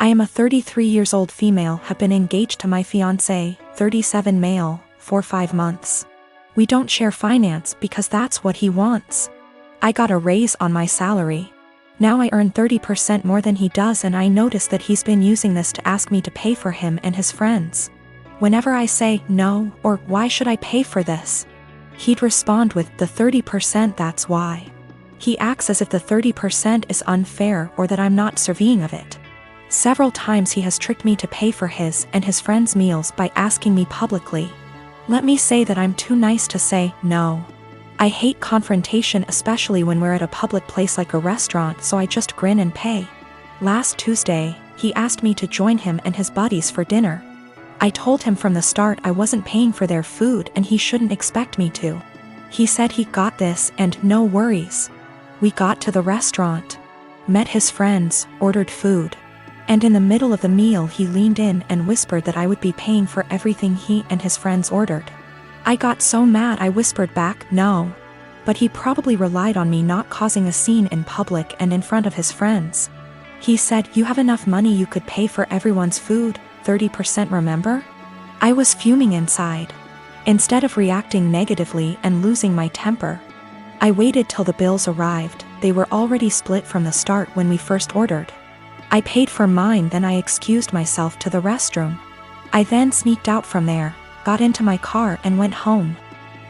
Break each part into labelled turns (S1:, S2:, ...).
S1: I am a 33 years old female, have been engaged to my fiancé, 37 male, for 5 months. We don't share finance because that's what he wants. I got a raise on my salary. Now I earn 30% more than he does, and I notice that he's been using this to ask me to pay for him and his friends. Whenever I say no, or why should I pay for this, he'd respond with the 30%, that's why. He acts as if the 30% is unfair or that I'm not deserving of it. Several times he has tricked me to pay for his and his friends' meals by asking me publicly. Let me say that I'm too nice to say no. I hate confrontation, especially when we're at a public place like a restaurant, so I just grin and pay. Last Tuesday, he asked me to join him and his buddies for dinner. I told him from the start I wasn't paying for their food and he shouldn't expect me to. He said he got this and no worries. We got to the restaurant, met his friends, ordered food. And in the middle of the meal he leaned in and whispered that I would be paying for everything he and his friends ordered. I got so mad I whispered back, no. But he probably relied on me not causing a scene in public and in front of his friends. He said, you have enough money, you could pay for everyone's food, 30%, remember? I was fuming inside. Instead of reacting negatively and losing my temper, I waited till the bills arrived. They were already split from the start when we first ordered. I paid for mine, then I excused myself to the restroom. I then sneaked out from there, got into my car and went home.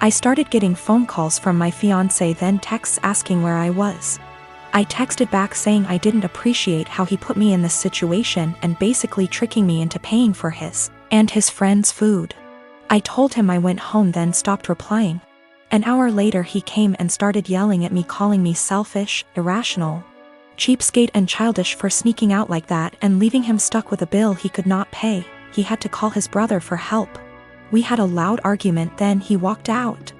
S1: I started getting phone calls from my fiancé, then texts asking where I was. I texted back saying I didn't appreciate how he put me in this situation and basically tricking me into paying for his and his friends' food. I told him I went home, then stopped replying. An hour later he came and started yelling at me, calling me selfish, irrational, cheapskate and childish for sneaking out like that and leaving him stuck with a bill he could not pay. He had to call his brother for help. We had a loud argument, then he walked out.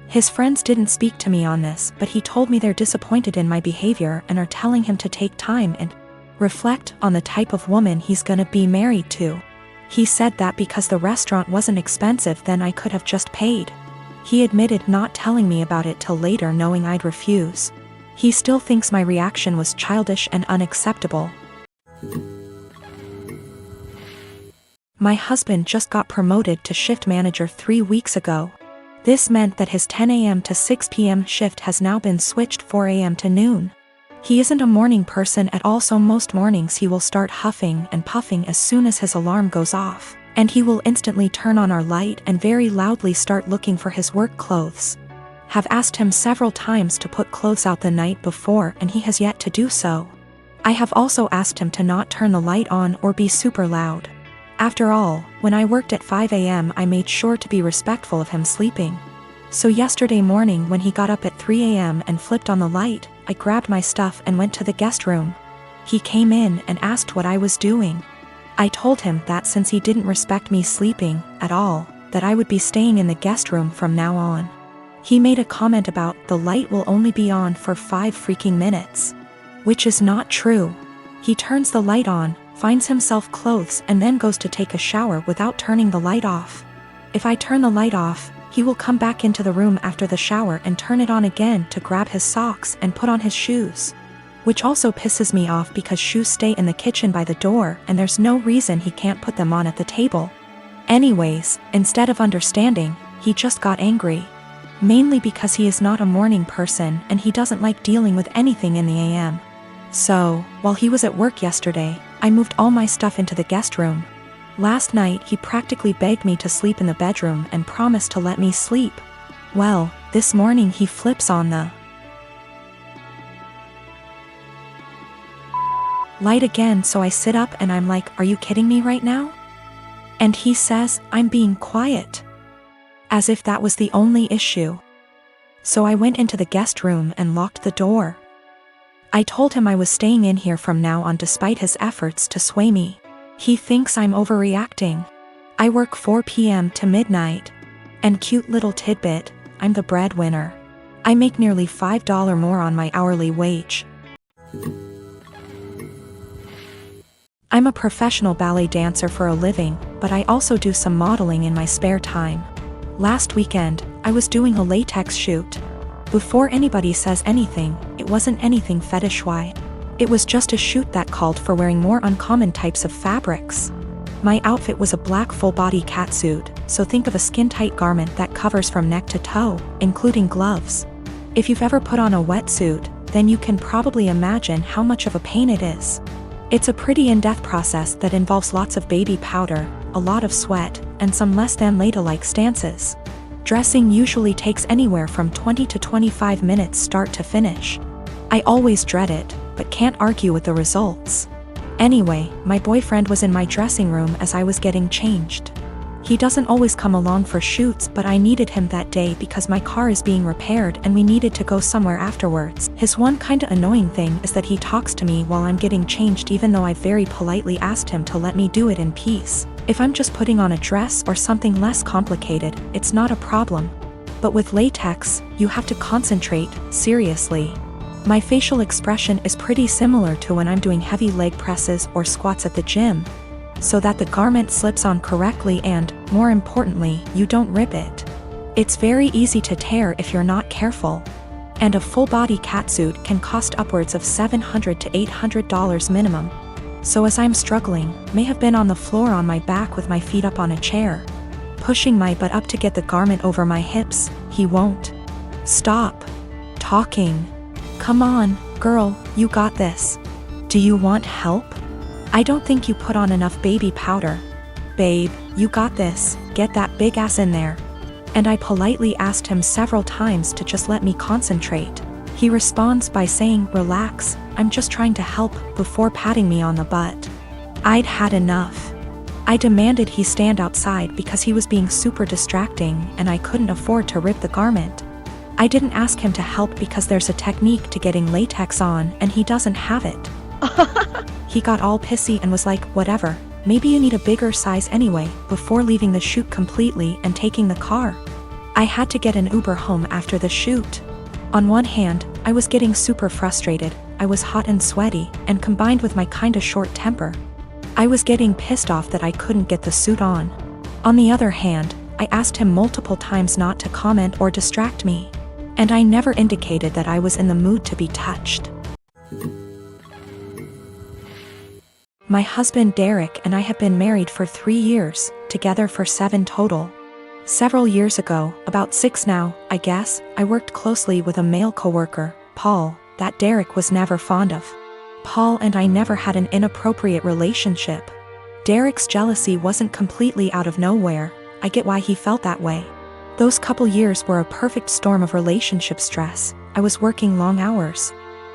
S1: His friends didn't speak to me on this, but he told me they're disappointed in my behavior and are telling him to take time and reflect on the type of woman he's gonna be married to. He said that because the restaurant wasn't expensive, then I could have just paid. He admitted not telling me about it till later, knowing I'd refuse. He still thinks my reaction was childish and unacceptable. My husband just got promoted to shift manager 3 weeks ago. This meant that his 10 a.m. to 6 p.m. shift has now been switched 4 a.m. to noon. He isn't a morning person at all, so most mornings he will start huffing and puffing as soon as his alarm goes off, and he will instantly turn on our light and very loudly start looking for his work clothes. Have asked him several times to put clothes out the night before and he has yet to do so. I have also asked him to not turn the light on or be super loud. After all, when I worked at 5 a.m. I made sure to be respectful of him sleeping. So yesterday morning when he got up at 3 a.m. and flipped on the light, I grabbed my stuff and went to the guest room. He came in and asked what I was doing. I told him that since he didn't respect me sleeping at all, that I would be staying in the guest room from now on. He made a comment about the light will only be on for 5 freaking minutes. Which is not true. He turns the light on, finds himself clothes and then goes to take a shower without turning the light off. If I turn the light off, he will come back into the room after the shower and turn it on again to grab his socks and put on his shoes. Which also pisses me off because shoes stay in the kitchen by the door and there's no reason he can't put them on at the table. Anyways, instead of understanding, he just got angry. Mainly because he is not a morning person and he doesn't like dealing with anything in the AM. So, while he was at work yesterday, I moved all my stuff into the guest room. Last night he practically begged me to sleep in the bedroom and promised to let me sleep. Well, this morning he flips on the light again, so I sit up and I'm like, are you kidding me right now? And he says, I'm being quiet. As if that was the only issue. So I went into the guest room and locked the door. I told him I was staying in here from now on despite his efforts to sway me. He thinks I'm overreacting. I work 4 p.m. to midnight. And cute little tidbit, I'm the breadwinner. I make nearly $5 more on my hourly wage. I'm a professional ballet dancer for a living, but I also do some modeling in my spare time. Last weekend, I was doing a latex shoot. Before anybody says anything, it wasn't anything fetish-wise. It was just a shoot that called for wearing more uncommon types of fabrics. My outfit was a black full-body catsuit, so think of a skin-tight garment that covers from neck to toe, including gloves. If you've ever put on a wetsuit, then you can probably imagine how much of a pain it is. It's a pretty in-depth process that involves lots of baby powder, a lot of sweat, and some less than ladylike stances. Dressing usually takes anywhere from 20 to 25 minutes start to finish. I always dread it, but can't argue with the results. Anyway, my boyfriend was in my dressing room as I was getting changed. He doesn't always come along for shoots, but I needed him that day because my car is being repaired and we needed to go somewhere afterwards. His one kinda annoying thing is that he talks to me while I'm getting changed even though I very politely asked him to let me do it in peace. If I'm just putting on a dress or something less complicated, it's not a problem. But with latex, you have to concentrate, seriously. My facial expression is pretty similar to when I'm doing heavy leg presses or squats at the gym, so that the garment slips on correctly and, more importantly, you don't rip it. It's very easy to tear if you're not careful. And a full-body catsuit can cost upwards of $700 to $800 minimum. So as I'm struggling, may have been on the floor on my back with my feet up on a chair, pushing my butt up to get the garment over my hips, he won't stop talking. Come on, girl, you got this. Do you want help? I don't think you put on enough baby powder. Babe, you got this, get that big ass in there. And I politely asked him several times to just let me concentrate. He responds by saying, relax, I'm just trying to help, before patting me on the butt. I'd had enough. I demanded he stand outside because he was being super distracting and I couldn't afford to rip the garment. I didn't ask him to help because there's a technique to getting latex on and he doesn't have it. He got all pissy and was like, whatever, maybe you need a bigger size anyway, before leaving the shoot completely and taking the car. I had to get an Uber home after the shoot. On one hand, I was getting super frustrated, I was hot and sweaty, and combined with my kinda short temper, I was getting pissed off that I couldn't get the suit on. On the other hand, I asked him multiple times not to comment or distract me. And I never indicated that I was in the mood to be touched. My husband Derek and I have been married for 3 years, together for 7 total. Several years ago, about 6 now, I guess, I worked closely with a male coworker, Paul, that Derek was never fond of. Paul and I never had an inappropriate relationship. Derek's jealousy wasn't completely out of nowhere, I get why he felt that way. Those couple years were a perfect storm of relationship stress. I was working long hours.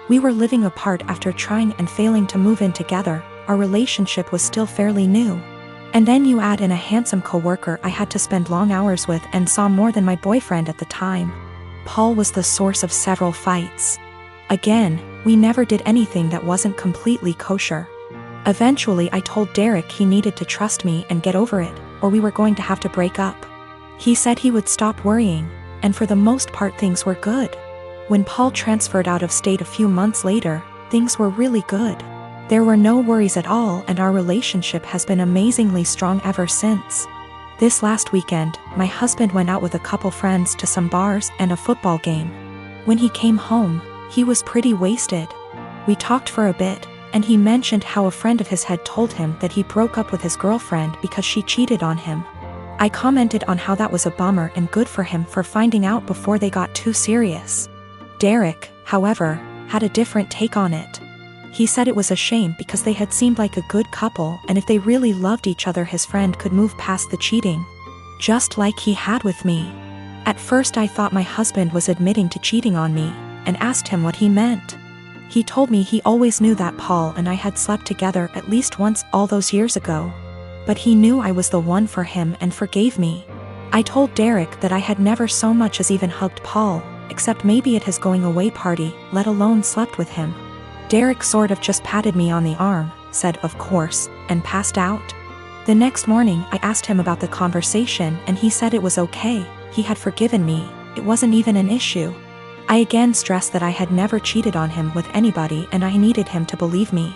S1: We were living apart after trying and failing to move in together. Our relationship was still fairly new. And then you add in a handsome coworker I had to spend long hours with and saw more than my boyfriend at the time. Paul was the source of several fights. Again, we never did anything that wasn't completely kosher. Eventually I told Derek he needed to trust me and get over it, or we were going to have to break up. He said he would stop worrying, and for the most part things were good. When Paul transferred out of state a few months later, things were really good. There were no worries at all and our relationship has been amazingly strong ever since. This last weekend, my husband went out with a couple friends to some bars and a football game. When he came home, he was pretty wasted. We talked for a bit, and he mentioned how a friend of his had told him that he broke up with his girlfriend because she cheated on him. I commented on how that was a bummer and good for him for finding out before they got too serious. Derek, however, had a different take on it. He said it was a shame because they had seemed like a good couple and if they really loved each other his friend could move past the cheating. Just like he had with me. At first I thought my husband was admitting to cheating on me, and asked him what he meant. He told me he always knew that Paul and I had slept together at least once all those years ago. But he knew I was the one for him and forgave me. I told Derek that I had never so much as even hugged Paul, except maybe at his going away party, let alone slept with him. Derek sort of just patted me on the arm, said of course, and passed out. The next morning I asked him about the conversation and he said it was okay, he had forgiven me, it wasn't even an issue. I again stressed that I had never cheated on him with anybody and I needed him to believe me.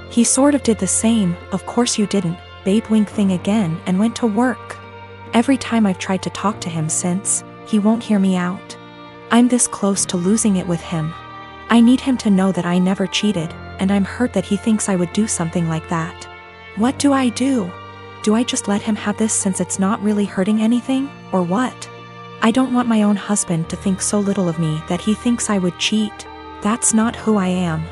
S1: He sort of did the same, of course you didn't, babe wink thing again and went to work. Every time I've tried to talk to him since, he won't hear me out. I'm this close to losing it with him. I need him to know that I never cheated, and I'm hurt that he thinks I would do something like that. What do I do? Do I just let him have this since it's not really hurting anything, or what? I don't want my own husband to think so little of me that he thinks I would cheat. That's not who I am.